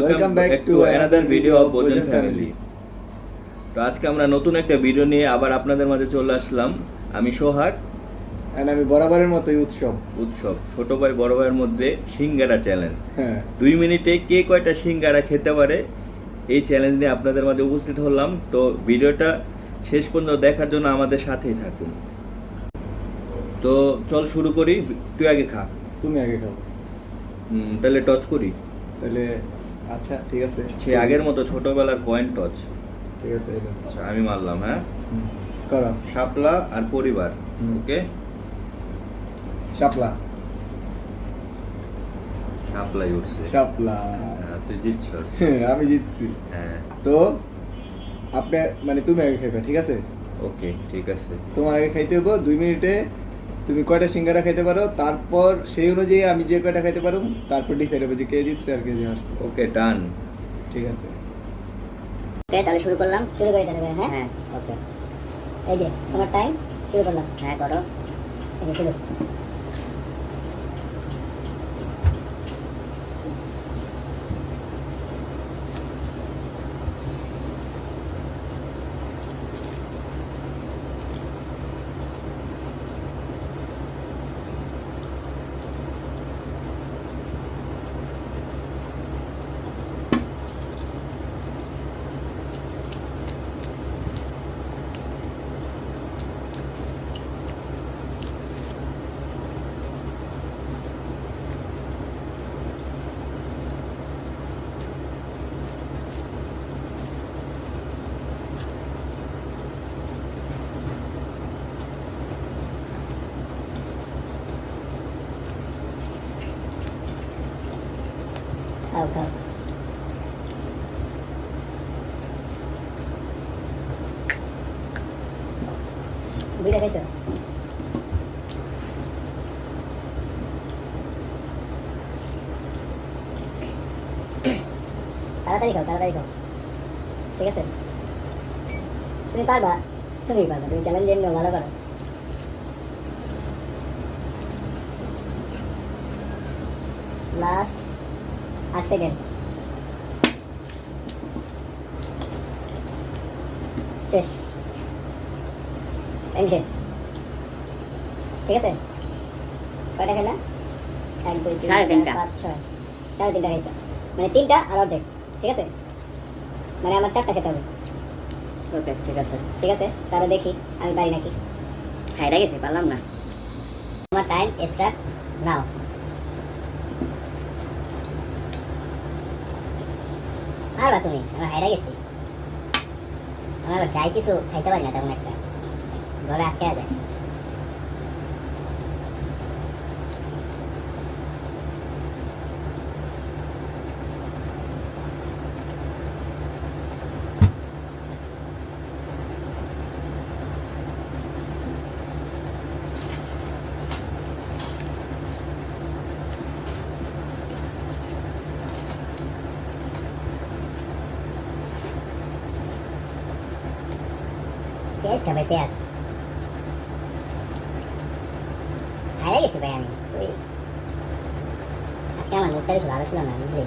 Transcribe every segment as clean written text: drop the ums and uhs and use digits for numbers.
Welcome back to another video of ভোজন family. তো আজকে আমরা নতুন একটা ভিডিও নিয়ে আবার আপনাদের মাঝে চলে আসলাম। আমি সোহাগ আর আমি বরাবরের মতোই উৎসব ছোট ভাই বড় ভাইয়ের মধ্যে সিঙ্গারা চ্যালেঞ্জ। হ্যাঁ 2 মিনিটে কে কয়টা সিঙ্গারা খেতে পারে এই চ্যালেঞ্জ নিয়ে আপনাদের মাঝে উপস্থিত হলাম। তো ভিডিওটা শেষ পর্যন্ত দেখার জন্য আমাদের সাথেই থাকুন। তো চল শুরু করি। তুই আগে খা। তুমি আগে খাও। তাহলে টচ করি। তাহলে আচ্ছা ঠিক আছে, সে আগের মতো ছোটবেলার কয়েন টচ। ঠিক আছে এটা আচ্ছা আমি মারলাম। হ্যাঁ করো। শাপলা আর পরিবার। ওকে শাপলা শাপলাই উঠছে। শাপলা তুই জিতছস। আমি জিতছি। হ্যাঁ তো আপনি মানে তুমি আগে খাইবে, ঠিক আছে? ওকে ঠিক আছে। তোমার আগে খাইতে হবো 2 মিনিটে। তুমি কয়টা সিঙ্গারা খাইতে পারো, তারপর সেই অনুযায়ী আমি যে কয়টা খাইতে পারো তারপর ডিসাইড হবে যে কে জিতছে আর কে হারছে। ওকে ডান। ঠিক আছে ওকে তাহলে শুরু করলাম। শুরু করে দেবে। হ্যাঁ হ্যাঁ ওকে। এই যে তোমার টাইম, শুরু করলাম। হ্যাঁ করো। এই যে শুরু। খাও খাও। দুইটা খাইছো? তাড়াতাড়ি খাও, তাড়াতাড়ি খাও। ঠিক আছে, তুমি পারবা, তুমি পারবা। তুমি চ্যালেঞ্জ এমনি ভালো করো। Last 8 second. শেষ। শেষ। ঠিক আছে, কয়টা খেলা? 1 2 3 4 5 6 3.5 খাইছো, মানে 3টা আর অর্ধেক। ঠিক আছে, মানে আমার 4টা খেতে হবে। ওকে ঠিক আছে, ঠিক আছে। তাহলে দেখি আমি পারি নাকি। হাইরা গেছি, পারলাম না। আমার টাইম স্টার্ট নাও। পারবা তুমি, আমার হাইরা গেছি। আমার যাই কিছু খাইতে পারি না তেমন একটা, গলে আটকে যায়। পেঁয়াজ খাবে, পেঁয়াজ। হারিয়ে গেছি ভাই আমি। ওই আজকে আমার মুখটা বেশি ভালো ছিল না, বুঝলি?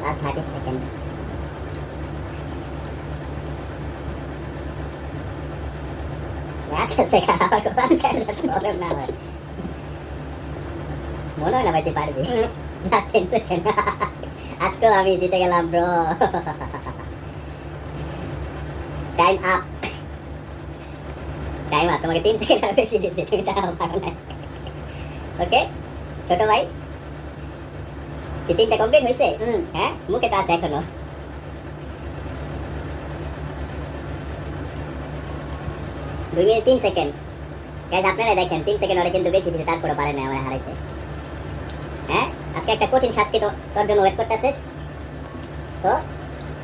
Last 30 second. মনে হয় না ভাই তুই পারবি। আজকেও আমি জিতে গেলাম bro. Time up. Time up. তোমাকে 3 সেকেন্ড আর বেশি দিচ্ছি, তুমি তাও পারো না। ওকে ছোট ভাই, 3টা কমপ্লিট হয়েছে? হ্যাঁ, মুখে তো আছে এখনো। দুই মিনিট 3 সেকেন্ড। গাইজ আপনারা দেখেন 3 সেকেন্ড ওরা কিন্তু বেশি দিচ্ছে, তারপরে পারে না আমার হারাইতে। হ্যাঁ, আজকে একটা কঠিন শাস্তি তোর জন্য ওয়েট করতেছে। সো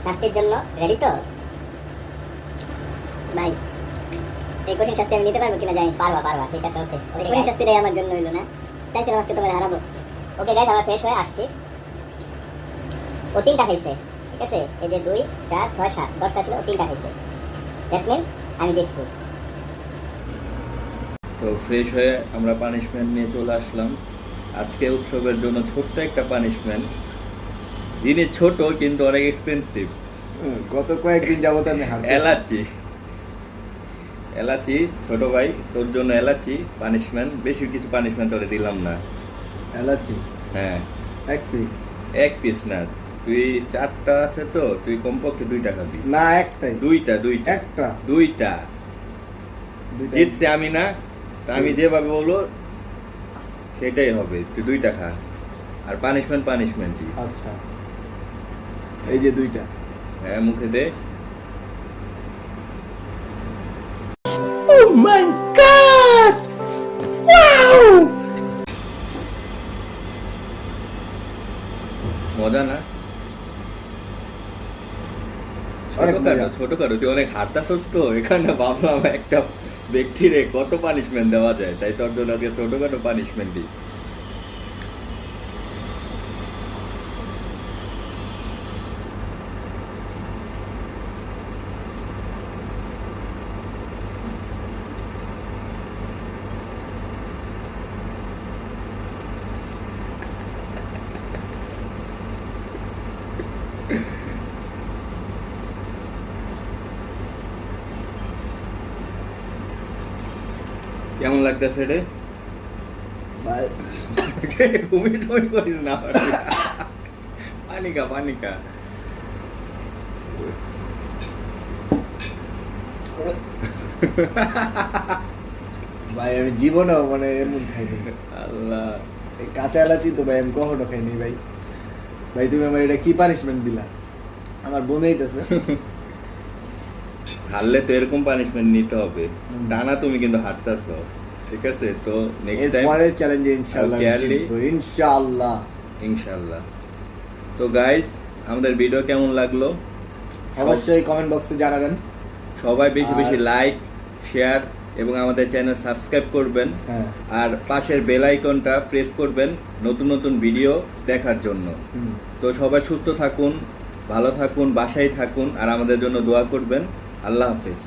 শাস্তির জন্য রেডি তো ভাই? এই কঠিন শাস্তি আমি নিতে পারবো কিনা জানি। পারবা। ঠিক আছে ওকে। কঠিন শাস্তিটাই আমার জন্য হইলো না, চাইছিলাম আজকে তোমার হারাবো। ওকে গাইজ, আমরা ফ্রেশ হয়ে আসছি। ও 3টা খাইছে, ঠিক আছে এই যে 2 4 6 7 10টা ছিল 3টা খাইছে দ্যাটস মিন আমি দেখছি তো ফ্রেশ হয়ে আমরা পানিশমেন্ট নিয়ে চলে আসলাম। আজকে উৎসবের জন্য ছোট্ট একটা পানিশমেন্ট। জিনিস ছোট কিন্তু অনেক এক্সপেন্সিভ। গত কয়েকদিন যাবত আমি এলাচি এলাচি ছোট ভাই, তোর জন্য এলাচি পানিশমেন্ট। বেশি কিছু পানিশমেন্ট তোরে দিলাম না। এলাচি হ্যাঁ, এক পিস না, তুই 4টা আছে তো, তুই কমপক্ষে 2টা খাবি। না একটাই, দুইটা জিতছে আমি না, তা আমি যেভাবে বলবো সেটাই হবে। তুই 2টা খা, আর পানিশমেন্টই। আচ্ছা, এই যে 2টা। হ্যাঁ, মুখে দে। Oh my god! Wow! মজা না? ছোটখাটো তুই অনেক হাঁটতাছস তো, এখানে ভাবলাম একটা ব্যক্তিরে কত পানিশমেন্ট দেওয়া যায়, তাই তোর জন্য আজকে ছোটখাটো পানিশমেন্টই। কেমন লাগতেছে রে? ঘুমি টুমি করিস না, পানি খা। ভাই আমি জীবনেও মানে এমন খাইনি। আল্লাহ, এই কাঁচা এলাচি তো ভাই আমি কখনো খাইনি ভাই। ভাই তুমি আমার এটা কি পানিশমেন্ট দিলা? আমার বমি হইতেছে। হারলে তো এরকম পানিশমেন্ট নিতে হবে, টানা তুমি কিন্তু হারতাছো। ঠিক আছে, তো নেক্সট টাইম পরের চ্যালেঞ্জে ইনশাআল্লাহ জিতবো, ইনশাআল্লাহ। তো গাইস, আমাদের ভিডিও কেমন লাগলো অবশ্যই কমেন্ট বক্সে জানাবেন। সবাই বেশি লাইক, শেয়ার এবং আমাদের চ্যানেল সাবস্ক্রাইব করবেন। আর পাশের বেল আইকনটা প্রেস করবেন নতুন ভিডিও দেখার জন্য। তো সবাই সুস্থ থাকুন, ভালো থাকুন, বাসায় থাকুন, আর আমাদের জন্য দোয়া করবেন। আল্লাহ হাফেজ।